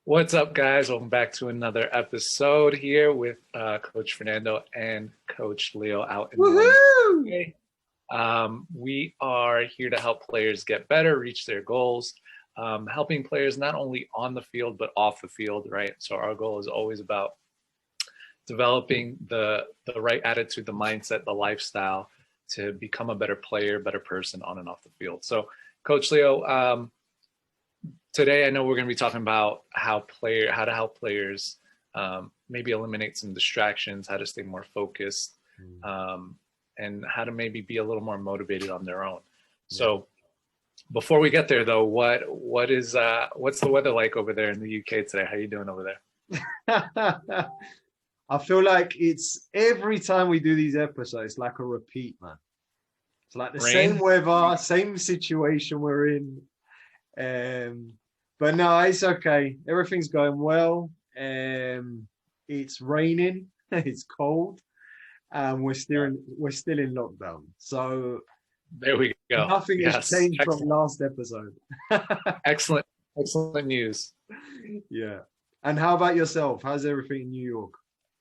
What's up, guys? Welcome back to another episode here with Coach Fernando and Coach Leo out in London. Woohoo! We are here to help players get better, reach their goals, helping players not only on the field but off the field, right? So our goal is always about developing the right attitude, the mindset, the lifestyle to become a better player, better person on and off the field. So, Coach Leo, today I know we're going to be talking about how to help players maybe eliminate some distractions, how to stay more focused, and how to maybe be a little more motivated on their own. So before we get there, though, what's the weather like over there in the UK today? How are you doing over there? I feel like it's every time we do these episodes, it's like a repeat, man. It's like the same weather, same situation we're in. But no, it's okay. Everything's going well. It's raining, it's cold, and we're still in lockdown. So there we go. Nothing has changed from last episode. Excellent news. Yeah. And how about yourself? How's everything in New York?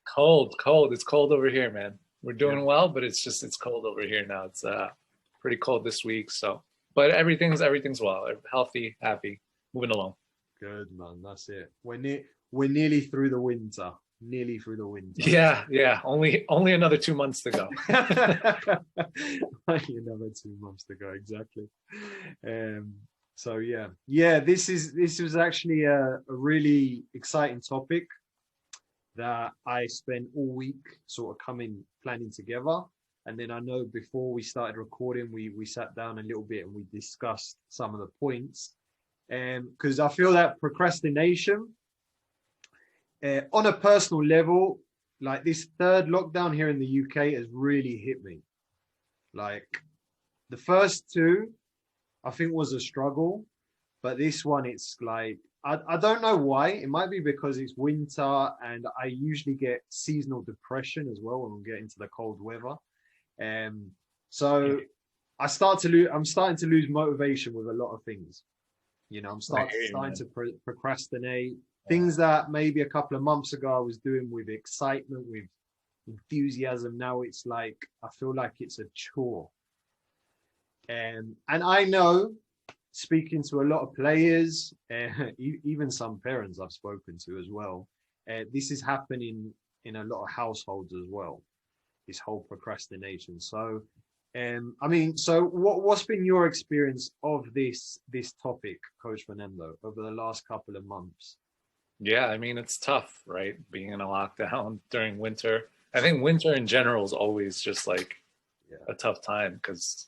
Cold. It's cold over here, man. We're doing well, but it's cold over here now. It's pretty cold this week. So, but everything's well. Healthy, happy, moving along. Good, man. That's it. We're nearly through the winter. Yeah. Only another 2 months to go. Only another 2 months to go, exactly. So yeah. This was actually a really exciting topic that I spent all week sort of planning together. And then I know before we started recording, we sat down a little bit and we discussed some of the points. Because I feel that procrastination, on a personal level, like this third lockdown here in the UK has really hit me. Like the first two, I think was a struggle, but this one, it's like, I don't know why. It might be because it's winter and I usually get seasonal depression as well when we get into the cold weather. So I'm starting to lose motivation with a lot of things. You know, I'm starting to procrastinate things that maybe a couple of months ago I was doing with excitement, with enthusiasm. Now it's like, I feel like it's a chore. And I know, speaking to a lot of players, even some parents I've spoken to as well, this is happening in a lot of households as well, this whole procrastination. So, so what's been your experience of this topic, Coach Fernando, over the last couple of months? Yeah, I mean, it's tough, right? Being in a lockdown during winter. I think winter in general is always just like a tough time because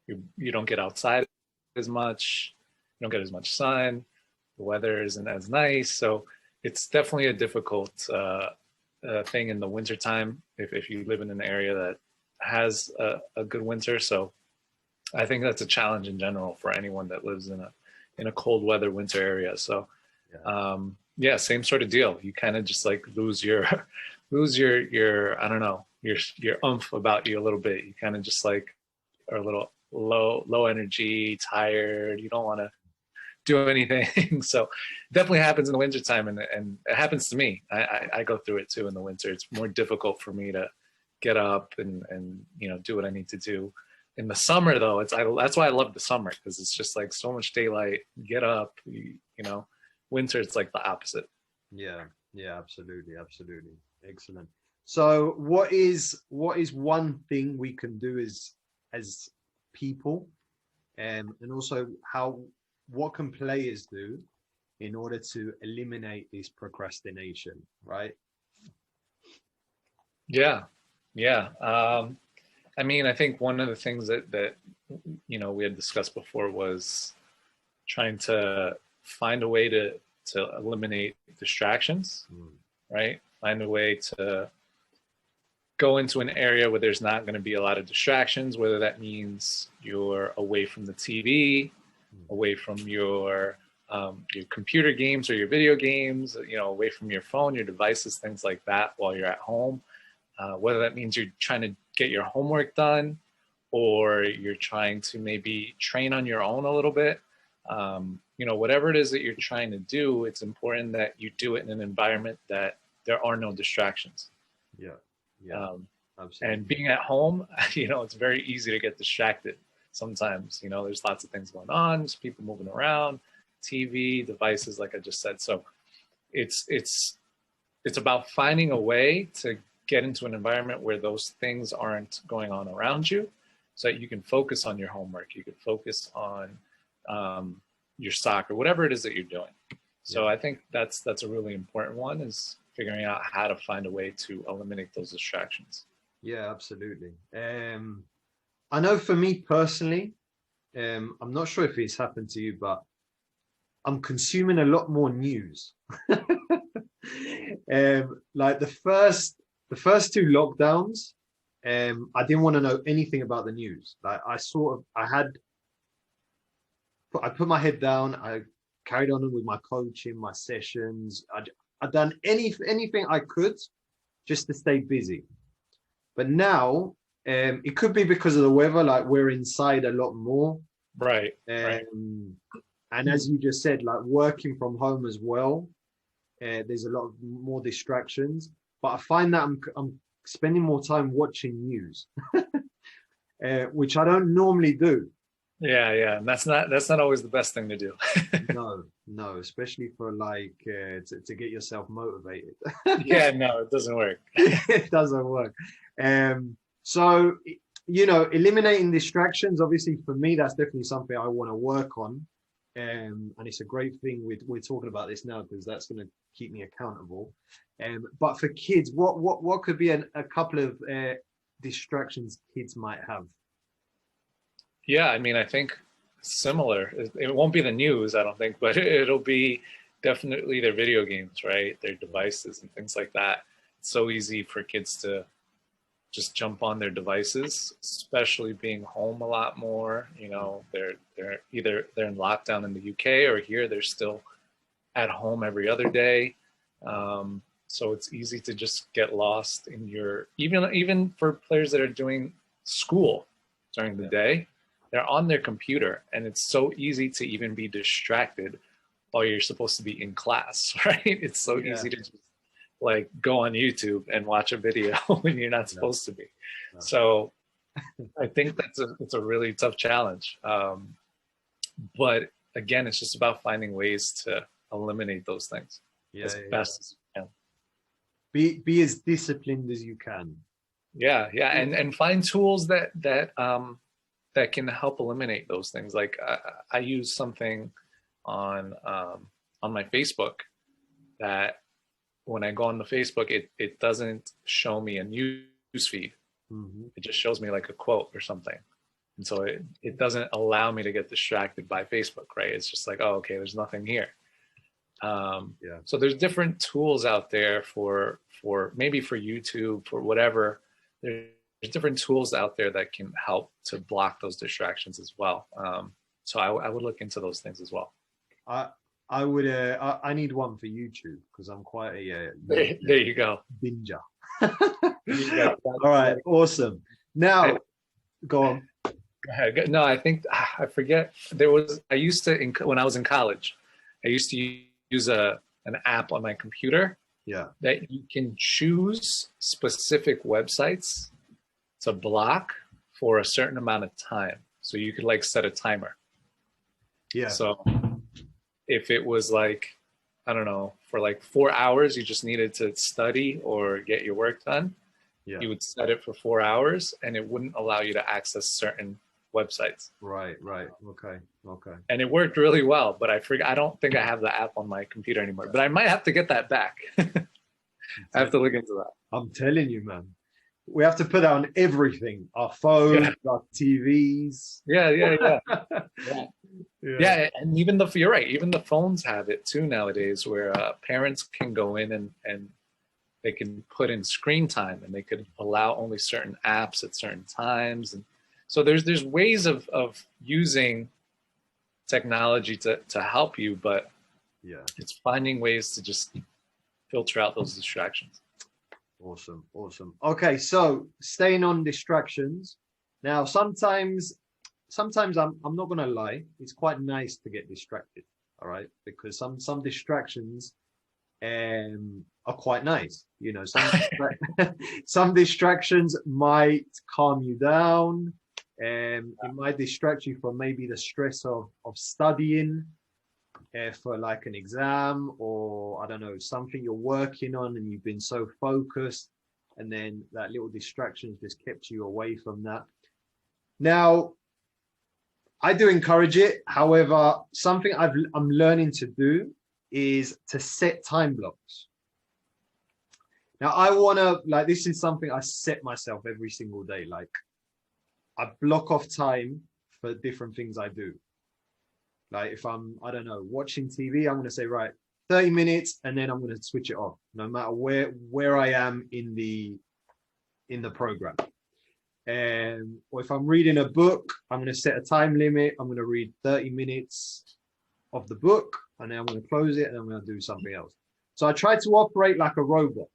you don't get outside as much, you don't get as much sun, the weather isn't as nice. So it's definitely a difficult thing in the winter time if you live in an area that has a good winter. So I think that's a challenge in general for anyone that lives in a cold weather winter area. So same sort of deal. You kind of just like lose your I don't know, your oomph about you a little bit. You kind of just like are a little low energy, tired. You don't want to do anything. So definitely happens in the winter time, and it happens to me. I go through it too in the winter. It's more difficult for me to get up and do what I need to do. In the summer though, that's why I love the summer, because it's just like so much daylight. Get up, winter it's like the opposite. Yeah, absolutely. Excellent. So what is one thing we can do as people, and also what can players do in order to eliminate this procrastination, right? Yeah. I mean, I think one of the things that we had discussed before was trying to find a way to eliminate distractions, right? Find a way to go into an area where there's not going to be a lot of distractions, whether that means you're away from the TV, away from your computer games or your video games, away from your phone, your devices, things like that while you're at home. Whether that means you're trying to get your homework done, or you're trying to maybe train on your own a little bit. whatever it is that you're trying to do, it's important that you do it in an environment that there are no distractions. Yeah. Yeah. Absolutely. And being at home, it's very easy to get distracted sometimes. There's lots of things going on, there's people moving around, TV, devices, like I just said. So it's about finding a way to get into an environment where those things aren't going on around you, so that you can focus on your homework, you can focus on your soccer, whatever it is that you're doing. So I think that's a really important one, is figuring out how to find a way to eliminate those distractions. Yeah, absolutely. I know for me personally, I'm not sure if it's happened to you, but I'm consuming a lot more news. Like the first two lockdowns, I didn't want to know anything about the news. Like I put my head down. I carried on with my coaching, my sessions. I'd done anything I could just to stay busy. But now, it could be because of the weather. Like we're inside a lot more. Right. And as you just said, like working from home as well, there's a lot of more distractions. But I find that I'm spending more time watching news, which I don't normally do. Yeah. And that's not always the best thing to do. No, especially for like to get yourself motivated. Yeah, no, it doesn't work. It doesn't work. So, eliminating distractions, obviously for me, that's definitely something I want to work on. And it's a great thing we're talking about this now, because that's going to keep me accountable. But for kids, what could be a couple of distractions kids might have? Yeah, I mean, I think similar. It won't be the news, I don't think, but it'll be definitely their video games, right? Their devices and things like that. It's so easy for kids to just jump on their devices, especially being home a lot more. They're either in lockdown in the UK, or here they're still at home every other day. So it's easy to just get lost in even for players that are doing school during the day, they're on their computer, and it's so easy to even be distracted while you're supposed to be in class, right? It's so easy to just like go on YouTube and watch a video when you're not supposed to be. No. So I think it's a really tough challenge. But again, it's just about finding ways to eliminate those things as best as you can. Be as disciplined as you can. Yeah. And find tools that can help eliminate those things. Like I use something on my Facebook that when I go on the Facebook, it doesn't show me a news feed. Mm-hmm. It just shows me like a quote or something. And so it doesn't allow me to get distracted by Facebook, right? It's just like, oh, okay, there's nothing here. So there's different tools out there for maybe for YouTube, for whatever. There's different tools out there that can help to block those distractions as well. So I would look into those things as well. I would. I need one for YouTube, because I'm quite a. There you go. Binger. All right. Awesome. Now, go on. Go ahead. No, I think I forget. I used to when I was in college, I used to use an app on my computer. Yeah. That you can choose specific websites to block for a certain amount of time. So you could like set a timer. Yeah. So if it was like, I don't know, for like 4 hours, you just needed to study or get your work done. Yeah. You would set it for 4 hours, and it wouldn't allow you to access certain websites. Right. Okay. And it worked really well, but I don't think I have the app on my computer anymore, but I might have to get that back. I have to look into that. I'm telling you, man. We have to put that on everything. Our phones, our TVs. Yeah. And even you're right. Even the phones have it too nowadays, where parents can go in and they can put in screen time, and they could allow only certain apps at certain times. And so there's ways of using technology to help you, but it's finding ways to just filter out those distractions. Awesome. Okay, so staying on distractions. Now, sometimes I'm not gonna lie, it's quite nice to get distracted. all right? Because some distractions are quite nice. You know, some distractions might calm you down, and it might distract you from maybe the stress of studying for like an exam, or I don't know, something you're working on and you've been so focused, and then that little distraction just kept you away from that. Now, I do encourage it. However, something I'm learning to do is to set time blocks. Now, I want to, like, this is something I set myself every single day. Like, I block off time for different things I do. Like, if I'm, I don't know, watching TV, I'm going to say, right, 30 minutes, and then I'm going to switch it off, no matter where I am in the program. Or if I'm reading a book, I'm going to set a time limit. I'm going to read 30 minutes of the book, and then I'm going to close it, and I'm going to do something else. So I try to operate like a robot,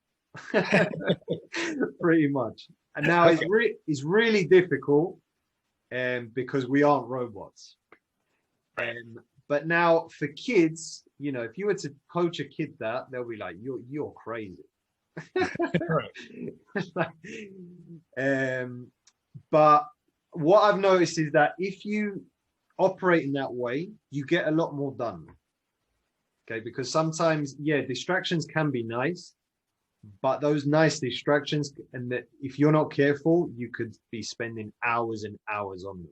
pretty much. And now it's really difficult, because we aren't robots. But now for kids, you know, if you were to coach a kid that, they'll be like, you're crazy. But what I've noticed is that if you operate in that way, you get a lot more done. Okay, because sometimes, yeah, distractions can be nice, but those nice distractions, and that if you're not careful, you could be spending hours and hours on them.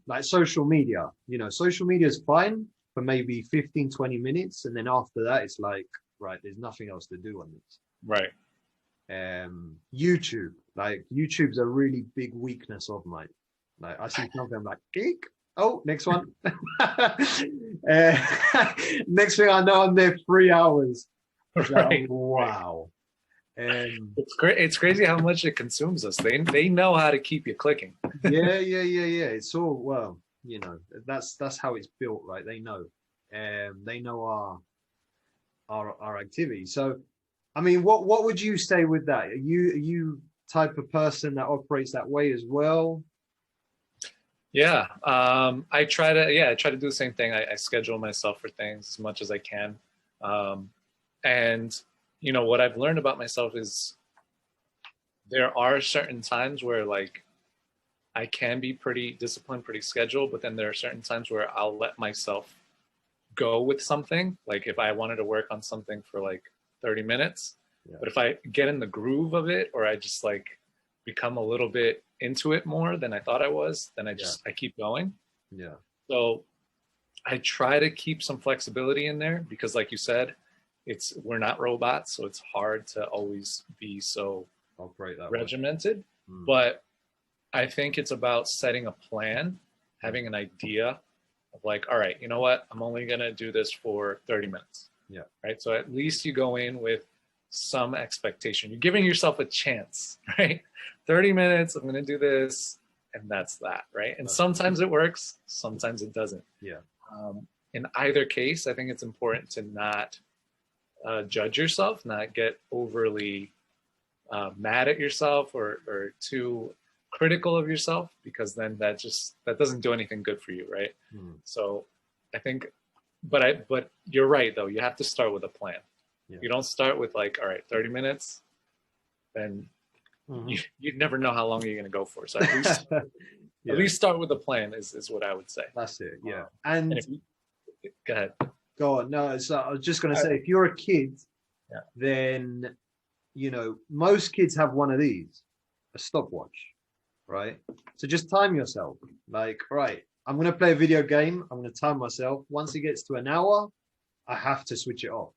Like social media, you know, social media is fine for maybe 15, 20 minutes. And then after that, it's like, right, there's nothing else to do on this. Right. YouTube, like YouTube's a really big weakness of mine. Like I see something, I'm like, geek. Oh, next one. Next thing I know, I'm there 3 hours. Right. Like, wow. It's great. It's crazy how much it consumes us. They know how to keep you clicking. Yeah. It's all, well, you know, that's how it's built, right? They know. They know our activity. So, I mean, what would you say with that? Are you type of person that operates that way as well? Yeah. I try to do the same thing. I schedule myself for things as much as I can. And you know, what I've learned about myself is there are certain times where like I can be pretty disciplined, pretty scheduled, but then there are certain times where I'll let myself go with something. Like if I wanted to work on something for like 30 minutes, but if I get in the groove of it, or I just like become a little bit into it more than I thought I was, then I keep going. Yeah. So I try to keep some flexibility in there because like you said, we're not robots, so it's hard to always be so regimented. But I think it's about setting a plan, having an idea of like, all right, you know what? I'm only going to do this for 30 minutes. Yeah. Right. So at least you go in with some expectation. You're giving yourself a chance, right? 30 minutes, I'm going to do this, and that's that. Right. And sometimes it works, sometimes it doesn't. Yeah. In either case, I think it's important to not judge yourself, not get overly mad at yourself or too critical of yourself, because then that doesn't do anything good for you, right? So I think, but you're right though, you have to start with a plan. You don't start with like, all right, 30 minutes, then you'd never know how long you're going to go for. So at least at least start with a plan is what I would say. That's it. Yeah. And if go ahead. Go on. No, so I was just going to say, if you're a kid, then, you know, most kids have one of these, a stopwatch, right? So just time yourself. Like, right, I'm going to play a video game. I'm going to time myself. Once it gets to an hour, I have to switch it off.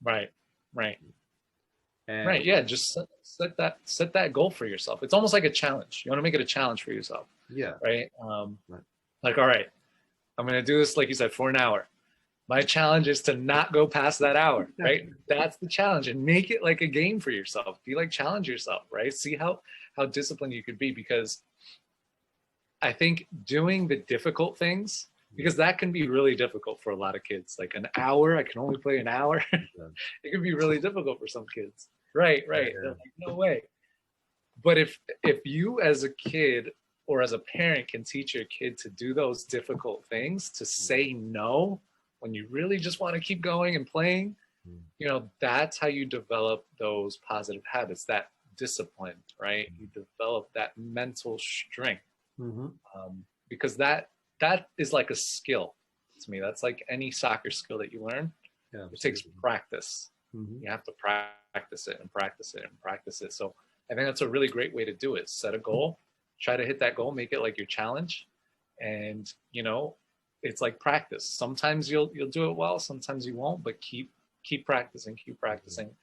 Right. Right. Yeah. Just set that goal for yourself. It's almost like a challenge. You want to make it a challenge for yourself. Yeah. Right. Like, all right, I'm going to do this, like you said, for an hour. My challenge is to not go past that hour, right? That's the challenge, and make it like a game for yourself. Be like, challenge yourself, right? See how disciplined you could be, because I think doing the difficult things, because that can be really difficult for a lot of kids. Like an hour, I can only play an hour. It can be really difficult for some kids. Right. They're like, no way. But if you as a kid or as a parent can teach your kid to do those difficult things, to say no when you really just want to keep going and playing, you know, that's how you develop those positive habits, that discipline, right? You develop that mental strength, Mm-hmm. because that is like a skill to me. That's like any soccer skill that you learn. Yeah, It takes practice. mm-hmm. You have to practice it and practice it and practice it. So I think that's a really great way to do it. Set a goal, try to hit that goal, make it like your challenge, and you know, it's like practice. Sometimes you'll do it well, sometimes you won't, but keep practicing, keep practicing,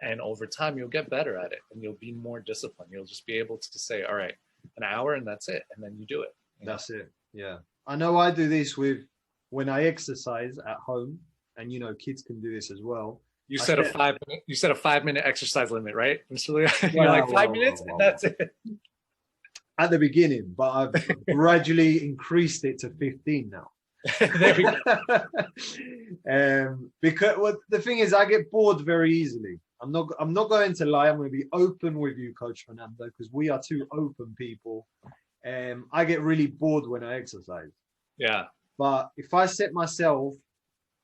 and over time you'll get better at it, and you'll be more disciplined. You'll just be able to say, all right, an hour, and that's it, and then you do it. That's it. Yeah, I know. I do this with when I exercise at home, and you know, kids can do this as well. You set a 5 minute. You set a 5 minute exercise limit, right? You're Well, like 5 minutes, and that's it. At the beginning, but I've gradually increased it to 15 now. There we go. Because well, the thing is, I get bored very easily. I'm not going to lie. I'm going to be open with you, Coach Fernando, because we are two open people. I get really bored when I exercise. Yeah. But if I set myself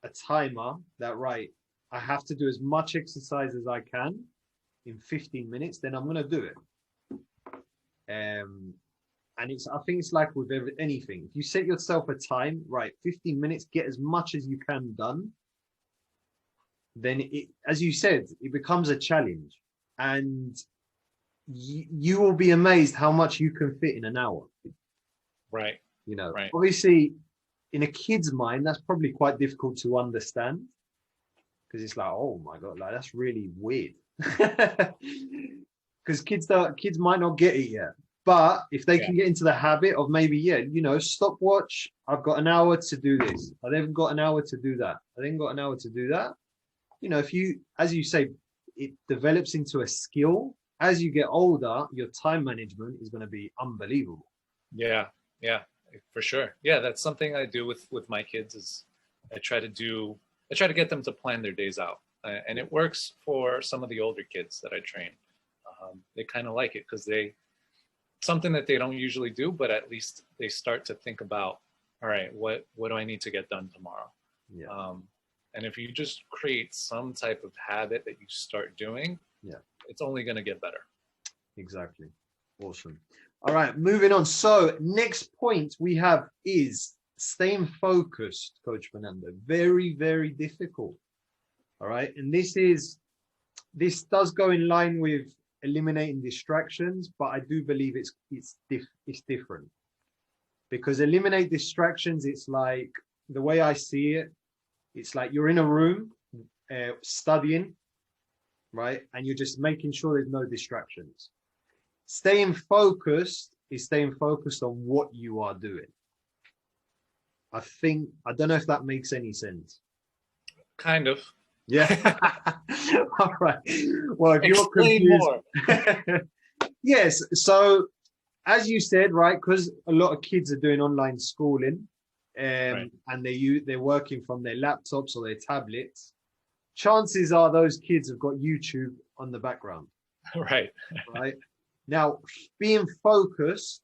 a timer that, right, I have to do as much exercise as I can in 15 minutes, then I'm going to do it. And I think it's like with anything. If you set yourself a time, right, 15 minutes, get as much as you can done, then it, as you said, it becomes a challenge. And you will be amazed how much you can fit in an hour. Right. You know, right. Obviously, in a kid's mind, that's probably quite difficult to understand, because it's like, oh my God, like that's really weird. Because kids might not get it yet. But if they can get into the habit of maybe, you know, stopwatch, I've got an hour to do this. I then got an hour to do that. I then got an hour to do that. You know, if you, as you say, it develops into a skill. As you get older, your time management is going to be unbelievable. Yeah, for sure. Yeah, that's something I do with my kids is I try to get them to plan their days out. And it works for some of the older kids that I train. They kind of like it because something that they don't usually do, but at least they start to think about, all right, what do I need to get done tomorrow? Yeah. And if you just create some type of habit that you start doing, it's only going to get better. Exactly. Awesome. All right, moving on. So next point we have is staying focused, Coach Fernando. Very, very difficult. All right. And this does go in line with eliminating distractions, but I do believe it's different, because eliminate distractions, it's like, the way I see it, it's like you're in a room studying, right? And you're just making sure there's no distractions. Staying focused is staying focused on what you are doing. I don't know if that makes any sense. Kind of. Yeah. All right. Well, if Explain you're confused. more. Yes. So, as you said, right, because a lot of kids are doing online schooling, and they're working from their laptops or their tablets. Chances are those kids have got YouTube on the background. Right. Right. Now, being focused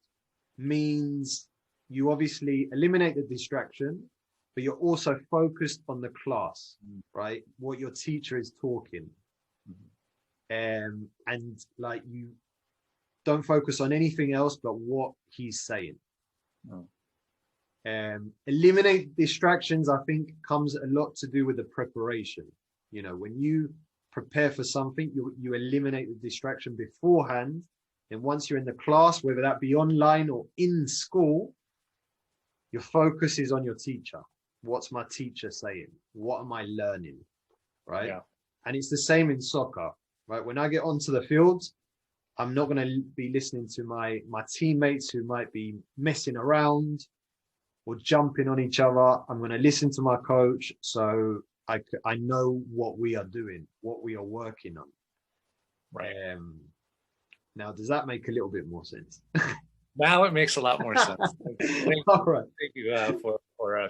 means you obviously eliminate the distraction, but you're also focused on the class, right? What your teacher is talking. And like, you don't focus on anything else but what he's saying. Eliminate distractions, I think, comes a lot to do with the preparation. You know, when you prepare for something, you eliminate the distraction beforehand. And once you're in the class, whether that be online or in school, your focus is on your teacher. What's my teacher saying? What am I learning? Right. Yeah. And it's the same in soccer, right? When I get onto the field, I'm not going to be listening to my teammates who might be messing around or jumping on each other. I'm going to listen to my coach, so I know what we are doing, what we are working on. Right. Now, does that make a little bit more sense? Now it makes a lot more sense. All right. Thank you for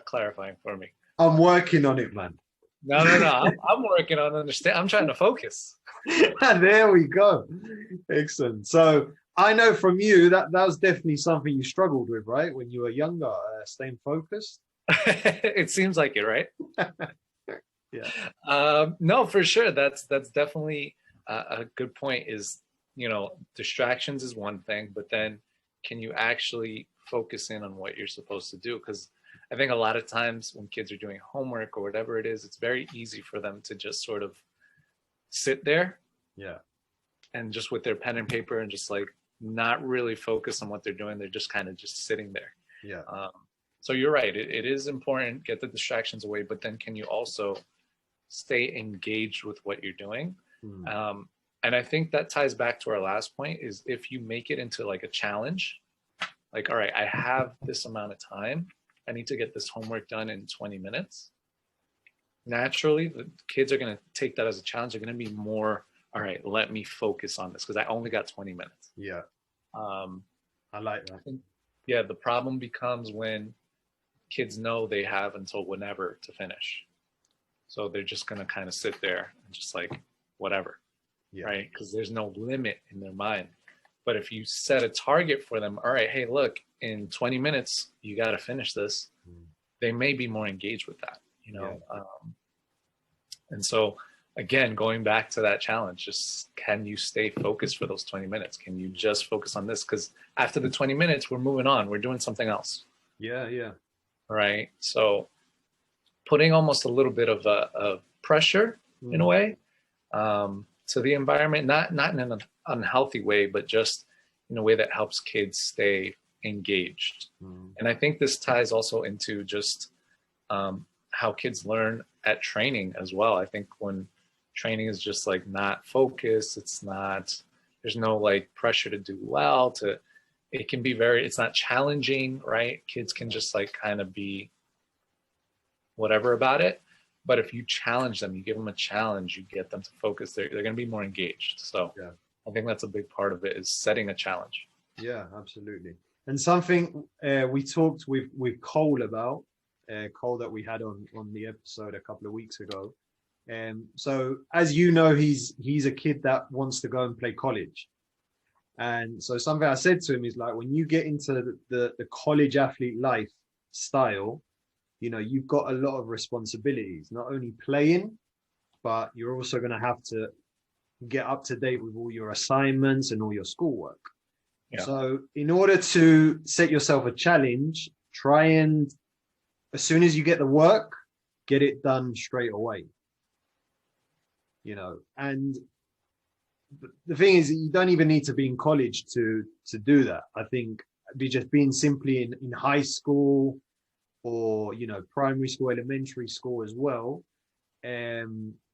clarifying for me. I'm working on it, man. No. I'm working on understand. I'm trying to focus. There we go. Excellent. So I know from you that was definitely something you struggled with, right? When you were younger, staying focused. It seems like it, right? Yeah. No, for sure. That's definitely a good point. Is distractions is one thing, but then can you actually focus in on what you're supposed to do? Because I think a lot of times when kids are doing homework or whatever it is, it's very easy for them to just sort of sit there Yeah. and just with their pen and paper and just like not really focus on what they're doing. They're just kind of just sitting there. Yeah. So you're right. It is important, get the distractions away, but then can you also stay engaged with what you're doing? And I think that ties back to our last point is if you make it into like a challenge, like, all right, I have this amount of time. I need to get this homework done in 20 minutes. Naturally, the kids are going to take that as a challenge. They're going to be more, all right, let me focus on this because I only got 20 minutes. Yeah. Um, I like that. I think, yeah, the problem becomes when kids know they have until whenever to finish. So they're just going to kind of sit there and just like, whatever, right? Because there's no limit in their mind. But if you set a target for them, all right, hey, look, in 20 minutes, you got to finish this. They may be more engaged with that, and so, again, going back to that challenge, just can you stay focused for those 20 minutes? Can you just focus on this? Because after the 20 minutes, we're moving on. We're doing something else. Yeah. Yeah. Right. So putting almost a little bit of pressure in a way to the environment, not in an unhealthy way, but just in a way that helps kids stay engaged. And I think this ties also into just how kids learn at training as well. I think when training is just like not focused, there's no like pressure to do well, it can be it's not challenging, right? Kids can just like kind of be whatever about it. But if you challenge them, you give them a challenge, you get them to focus, they're going to be more engaged. So yeah. I think that's a big part of it is setting a challenge. Yeah, absolutely. And something we talked with Cole about, Cole that we had on the episode a couple of weeks ago. So as you know, he's a kid that wants to go and play college. And so something I said to him is like, when you get into the college athlete lifestyle, you've got a lot of responsibilities, not only playing, but you're also going to have to get up to date with all your assignments and all your schoolwork. Yeah. So in order to set yourself a challenge, try and as soon as you get the work, get it done straight away. And the thing is, you don't even need to be in college to do that. I think just being simply in high school or, primary school, elementary school as well. As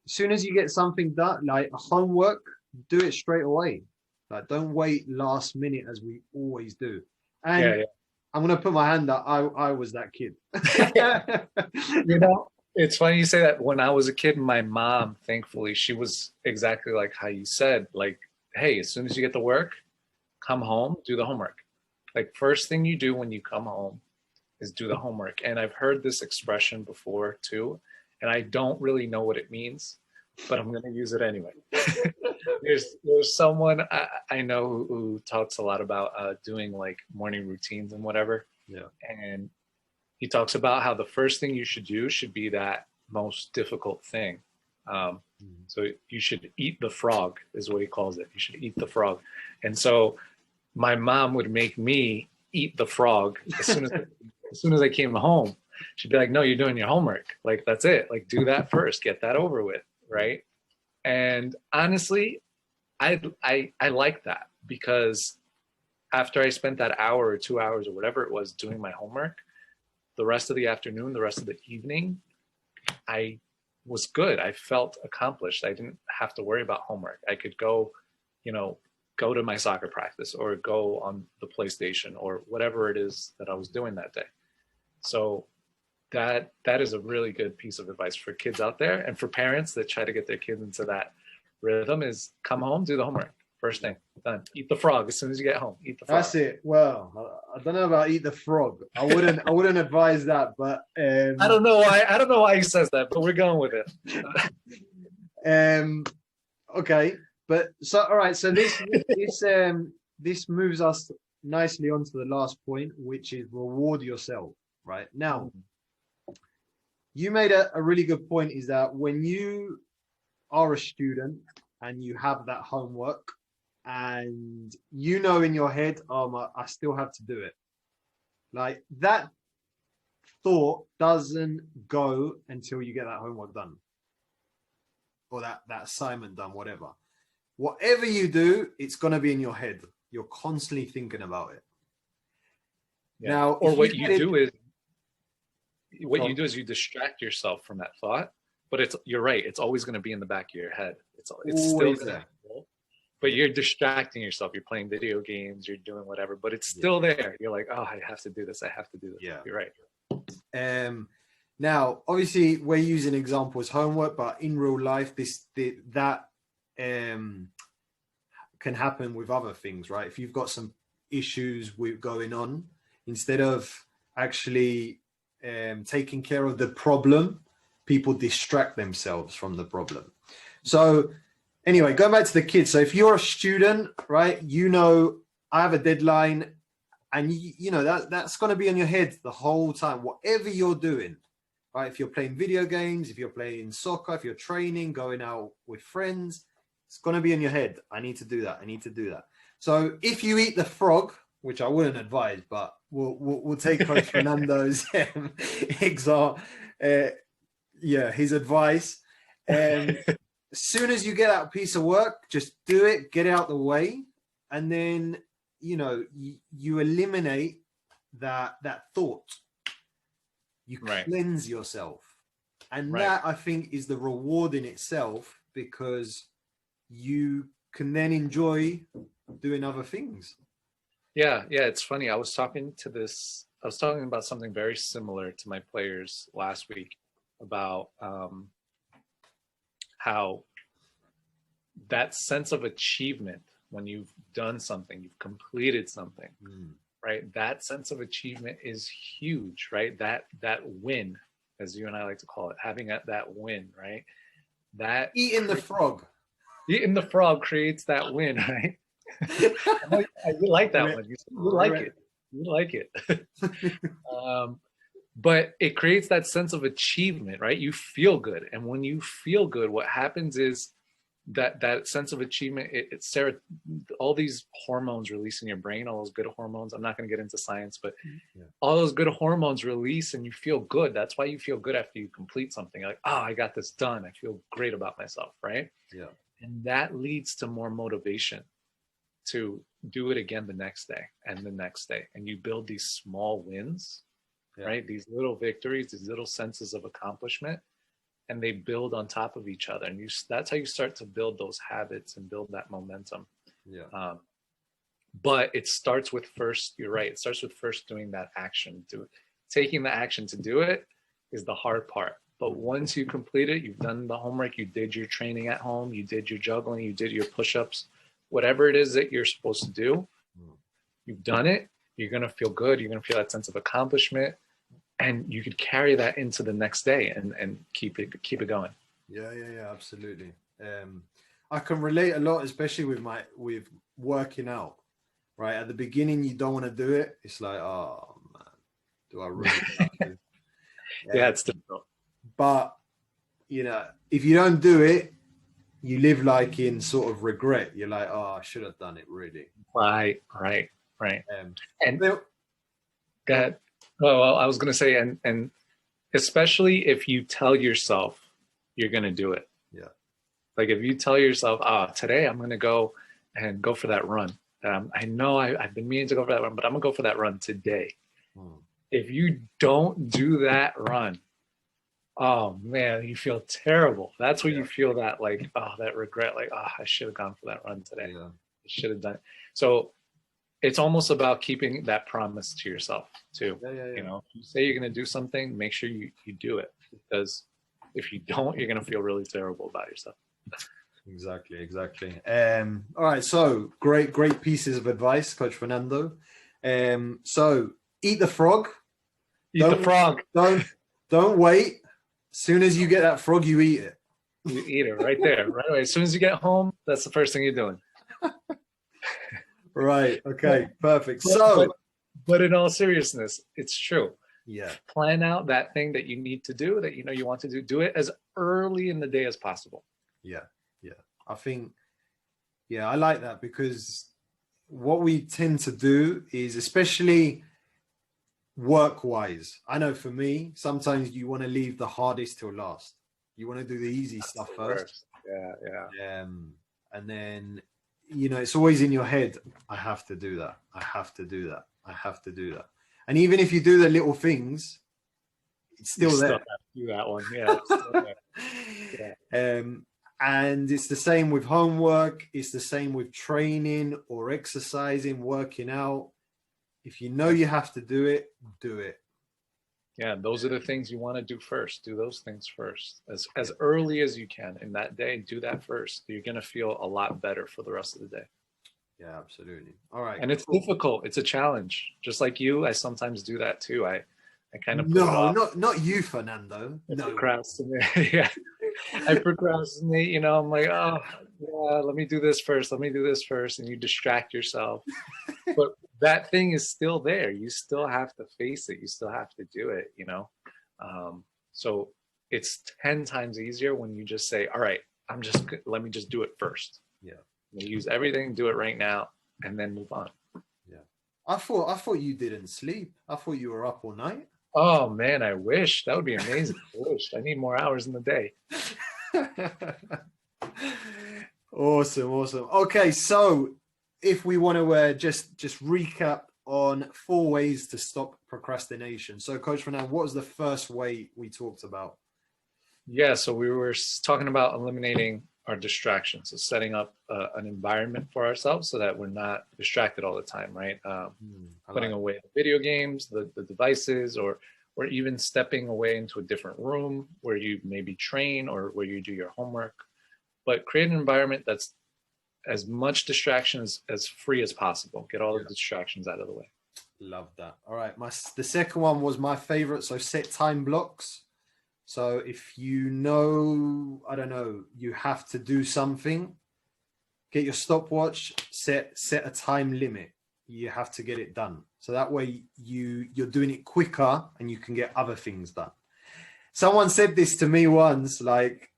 soon as you get something done, like homework, do it straight away. Like, don't wait last minute as we always do. And I'm going to put my hand up. I was that kid. It's funny you say that. When I was a kid, my mom, thankfully, she was exactly like how you said, like, hey, as soon as you get the work, come home, do the homework. Like, first thing you do when you come home is do the homework. And I've heard this expression before too, and I don't really know what it means, but I'm going to use it anyway. There's someone I know who talks a lot about doing like morning routines and whatever. Yeah. And he talks about how the first thing you should do should be that most difficult thing. So you should eat the frog is what he calls it. You should eat the frog. And so my mom would make me eat the frog as soon as I came home. She'd be like, no, you're doing your homework. Like, that's it. Like, do that first, get that over with. Right. And honestly, I like that, because after I spent that hour or 2 hours or whatever it was doing my homework, the rest of the afternoon, the rest of the evening, I was good. I felt accomplished. I didn't have to worry about homework. I could go to my soccer practice or go on the PlayStation or whatever it is that I was doing that day. So that is a really good piece of advice for kids out there, and for parents that try to get their kids into that rhythm is come home, do the homework. First thing, done. Eat the frog as soon as you get home. Eat the frog. That's it. Well, I don't know about eat the frog. I wouldn't advise that, but I don't know why he says that, but we're going with it. Okay, but so all right. So this moves us nicely onto the last point, which is reward yourself. Right now, You made a really good point, is that when you are a student and you have that homework and you know in your head, I still have to do it. Like that thought doesn't go until you get that homework done or that assignment done, whatever. Whatever you do, it's going to be in your head. You're constantly thinking about it. Yeah. Now, or what you do is you distract yourself from that thought, but you're right. It's always going to be in the back of your head. It's still there, but you're distracting yourself. You're playing video games, you're doing whatever, but it's still there. You're like, oh, I have to do this. I have to do this. Yeah. You're right. Now, obviously, we're using examples homework, but in real life, that can happen with other things, right? If you've got some issues going on, instead of actually taking care of the problem, people distract themselves from the problem. So anyway, going back to the kids. So if you're a student, right, I have a deadline, and you know that's going to be on your head the whole time, whatever you're doing, right? If you're playing video games, if you're playing soccer, if you're training, going out with friends, it's going to be in your head. I need to do that. I need to do that. So if you eat the frog, which I wouldn't advise, but we'll take Coach Fernando's example. His advice. As soon as you get that piece of work, just do it, get it out the way, and then you eliminate that thought. You cleanse yourself, and that, I think, is the reward in itself, because you can then enjoy doing other things. Yeah, it's funny. I was talking about something very similar to my players last week about how that sense of achievement when you've done something, you've completed something, right? That sense of achievement is huge, right? That win, as you and I like to call it, having that win, right? That eating the frog creates that win, right? I like that one. You like it. But it creates that sense of achievement, right? You feel good, and when you feel good, what happens is that sense of achievement, it's all these hormones release in your brain, all those good hormones. I'm not going to get into science, but all those good hormones release and you feel good. That's why you feel good after you complete something. Like, oh, I got this done. I feel great about myself, right? Yeah. And that leads to more motivation to do it again the next day and the next day. And you build these small wins, right? These little victories, these little senses of accomplishment, and they build on top of each other. And that's how you start to build those habits and build that momentum. Yeah. But it starts with you're right. It starts with first doing that action. Taking the action to do it is the hard part. But once you complete it, you've done the homework, you did your training at home, you did your juggling, you did your push-ups, whatever it is that you're supposed to do, you've done it, you're going to feel good. You're going to feel that sense of accomplishment, and you could carry that into the next day and keep it going. Yeah, absolutely. I can relate a lot, especially with working out, right? At the beginning, you don't want to do it. It's like, oh man, do I really have to? Yeah, it's difficult. But, if you don't do it, you live like in sort of regret. You're like, oh, I should have done it, really. Right. And go ahead. Well, I was going to say, and especially if you tell yourself you're going to do it. Yeah. Like if you tell yourself, today I'm going to go for that run. I know I've been meaning to go for that run, but I'm going to go for that run today. If you don't do that run, oh man, you feel terrible. That's when you feel that that regret, I should have gone for that run today. Yeah. I should have done it. So it's almost about keeping that promise to yourself too. Yeah. If you say you're going to do something, make sure you do it, because if you don't, you're going to feel really terrible about yourself. Exactly. All right. So great pieces of advice, Coach Fernando. So eat the frog. Don't wait. As soon as you get that frog, you eat it. You eat it right there, right away. As soon as you get home, that's the first thing you're doing. Right. Okay. Perfect. But in all seriousness, it's true. Yeah. Plan out that thing that you need to do, that you know you want to do. Do it as early in the day as possible. Yeah. Yeah. I think, yeah, I like that, because what we tend to do is, especially work wise, I know for me, sometimes you want to leave the hardest till last. You want to do the easy That's stuff the first. worst. Yeah. And then, it's always in your head, I have to do that. I have to do that. I have to do that. And even if you do the little things, it's You still still there. have to do that one. Yeah. It's still there. Yeah. And it's the same with homework. It's the same with training or exercising, working out. If you know you have to do it, do it. Yeah, those are the things you want to do first. Do those things first, as early as you can in that day. Do that first. You're gonna feel a lot better for the rest of the day. Yeah, absolutely. All right. And it's Cool. difficult. It's a challenge. Just like you, I sometimes do that too. I kind of put it No, off. not you, Fernando. I No. procrastinate. Yeah, I procrastinate. You know, I'm like, oh, yeah, let me do this first. Let me do this first, and you distract yourself. But that thing is still there. You still have to face it. You still have to do it. You know, so it's 10 times easier when you just say, all right, let me just do it first. Yeah. You use everything, do it right now, and then move on. Yeah. I thought you didn't sleep. I thought you were up all night. Oh man, I wish. That would be amazing. I wish. I need more hours in the day. Awesome, awesome. Okay, so if we want to just recap on 4 ways to stop procrastination. So, Coach Fernando, what was the first way we talked about? Yeah, so we were talking about eliminating our distractions, so setting up an environment for ourselves so that we're not distracted all the time, right? Putting away the video games, the devices, or even stepping away into a different room where you maybe train or where you do your homework. But create an environment that's as much distractions as free as possible. Get all the distractions out of the way. Love that. All right, the second one was my favorite. So set time blocks. So if you know, I don't know, you have to do something, get your stopwatch, set a time limit. You have to get it done. So that way you're doing it quicker and you can get other things done. Someone said this to me once, like,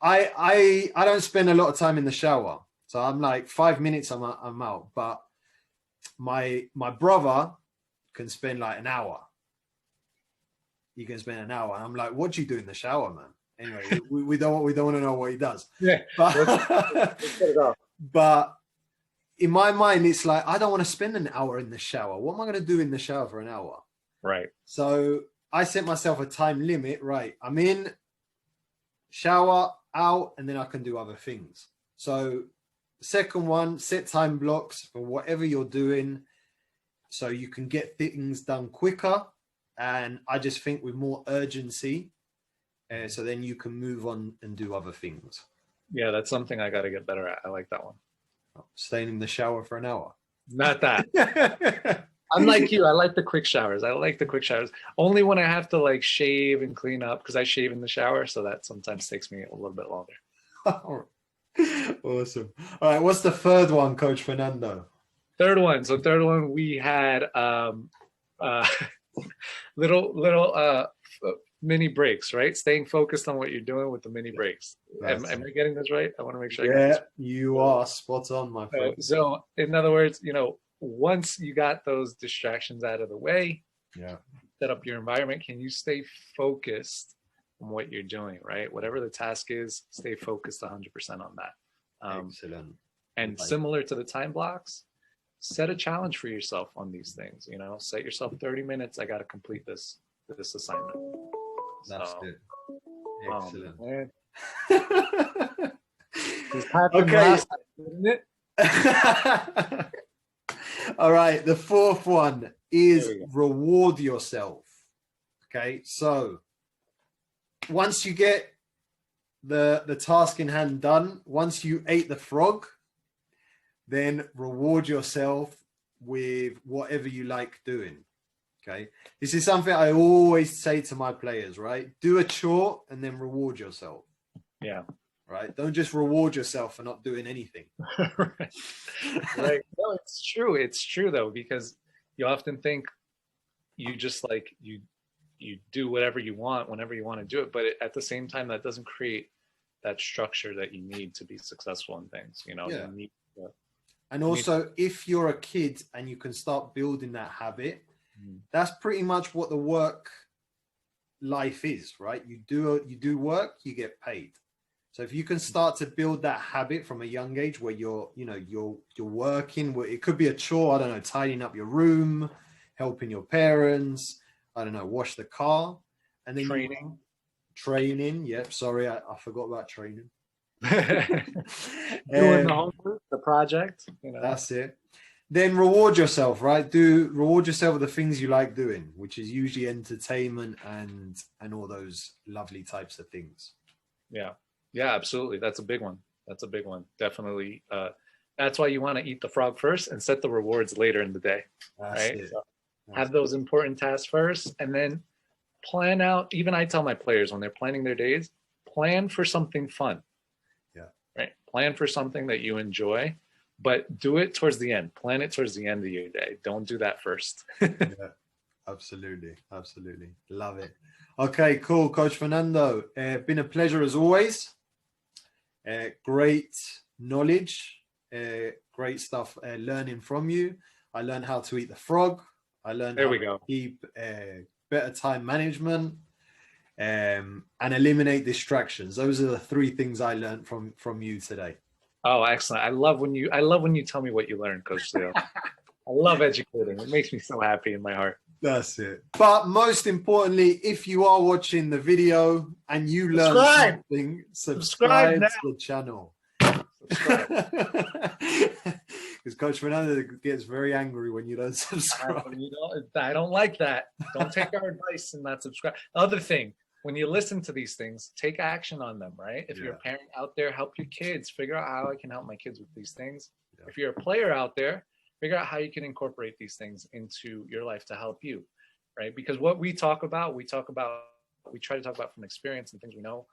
I don't spend a lot of time in the shower. So I'm like 5 minutes, I'm out. But my brother can spend like an hour. You can spend an hour. And I'm like, what do you do in the shower, man? Anyway, we don't want to know what he does. Yeah. But in my mind, it's like, I don't want to spend an hour in the shower. What am I going to do in the shower for an hour? Right. So I set myself a time limit. Right. I'm in, shower, out, and then I can do other things. So second one, set time blocks for whatever you're doing so you can get things done quicker. And I just think with more urgency, so then you can move on and do other things. Yeah, that's something I got to get better at. I like that one. Staying in the shower for an hour. Not that. I'm like you. I like the quick showers. Only when I have to like shave and clean up, because I shave in the shower. So that sometimes takes me a little bit longer. Awesome. All right. What's the third one, Coach Fernando? Third one, we had little mini breaks, right? Staying focused on what you're doing with the mini breaks. Am I getting this right? I want to make sure. Yeah, you are spot on, my friend. So in other words, once you got those distractions out of the way, set up your environment, can you stay focused on what you're doing, right? Whatever the task is, stay focused 100% on that. Excellent. And similar to the time blocks, set a challenge for yourself on these things. Set yourself 30 minutes. I got to complete this assignment. That's it. Excellent. This happened last time, didn't it? All right. The fourth one is reward yourself. Okay. So once you get the task in hand done, once you ate the frog, then reward yourself with whatever you like doing. Okay. This is something I always say to my players, right? Do a chore and then reward yourself. Yeah. Right. Don't just reward yourself for not doing anything. Right. No, it's true. It's true though, because you often think, you just like you do whatever you want whenever you want to do it, but at the same time that doesn't create that structure that you need to be successful in things. You know, Yeah. you need to, And also, if you're a kid and you can start building that habit, that's pretty much what the work life is, right? You do work, you get paid. So if you can start to build that habit from a young age where you're working, where it could be a chore, I don't know, tidying up your room, helping your parents, I don't know, wash the car, and then training. Yep, sorry, I forgot about training. Doing the homework, the project, you know. That's it. Then reward yourself, right? Reward yourself with the things you like doing, which is usually entertainment and all those lovely types of things. Yeah, absolutely. That's a big one. Definitely. That's why you want to eat the frog first and set the rewards later in the day. Right? So have those important tasks first, and then plan out. Even I tell my players when they're planning their days, plan for something fun. Yeah. Right. Plan for something that you enjoy, but do it towards the end. Plan it towards the end of your day. Don't do that first. Yeah, absolutely. Love it. Okay, cool, Coach Fernando. Been a pleasure as always. Great knowledge, great stuff learning from you. I learned how to eat the frog. I learned how to keep better time management and eliminate distractions. Those are the 3 things I learned from you today. Oh, excellent. I love when you tell me what you learned, Coach Leo. I love educating. It makes me so happy in my heart. That's it. But most importantly, if you are watching the video and you learn something, subscribe to the channel. Because Coach Fernando gets very angry when you don't subscribe. I don't like that. Don't take our advice and not subscribe. Other thing, when you listen to these things, take action on them, right? If you're a parent out there, help your kids. Figure out how I can help my kids with these things. Yeah. If you're a player out there, figure out how you can incorporate these things into your life to help you, right? Because what we try to talk about from experience and things we know,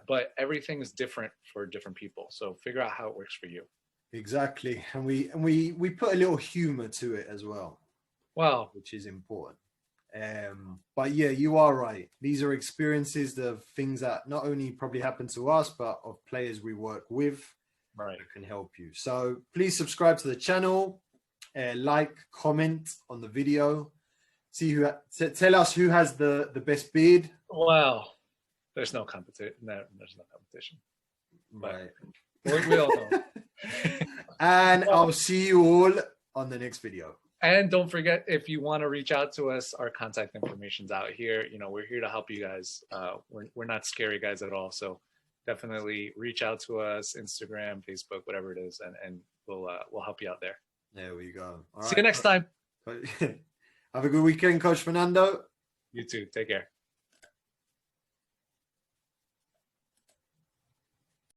but everything is different for different people. So figure out how it works for you. Exactly. And we put a little humor to it as well. Wow. Which is important. But yeah, you are right. These are experiences of things that not only probably happen to us, but of players we work with that can help you. So please subscribe to the channel, like, comment on the video. Tell us who has the best beard. Well, there's no competition. There's no competition. Right. We all know. And I'll see you all on the next video. And don't forget, if you want to reach out to us, our contact information's out here. You know, we're here to help you guys. We're not scary guys at all. So definitely reach out to us, Instagram, Facebook, whatever it is, and we'll help you out there. There we go. All See you next time. Have a good weekend, Coach Fernando. You too. Take care.